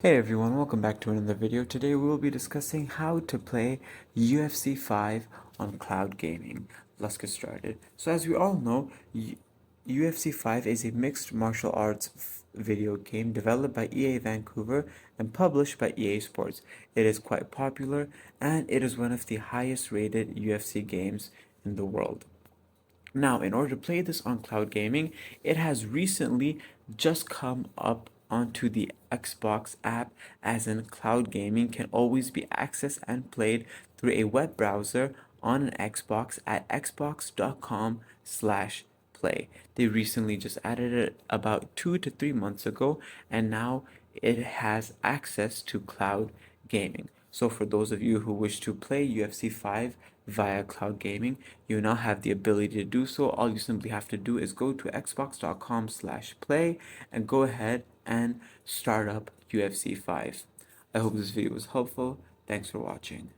Hey everyone, welcome back to another video. Today we will be discussing how to play UFC 5 on cloud gaming. Let's get started. So as we all know, UFC 5 is a mixed martial arts video game developed by EA Vancouver and published by EA Sports. It is quite popular and it is one of the highest rated UFC games in the world. Now, in order to play this on cloud gaming, it has recently just come up onto the Xbox app, as in cloud gaming can always be accessed and played through a web browser on an Xbox at xbox.com/play. They recently just added it about 2 to 3 months ago, and now it has access to cloud gaming. So for those of you who wish to play UFC 5 via cloud gaming, you now have the ability to do so. All you simply have to do is go to xbox.com/play and go ahead and start up UFC 5. I hope this video was helpful. Thanks for watching.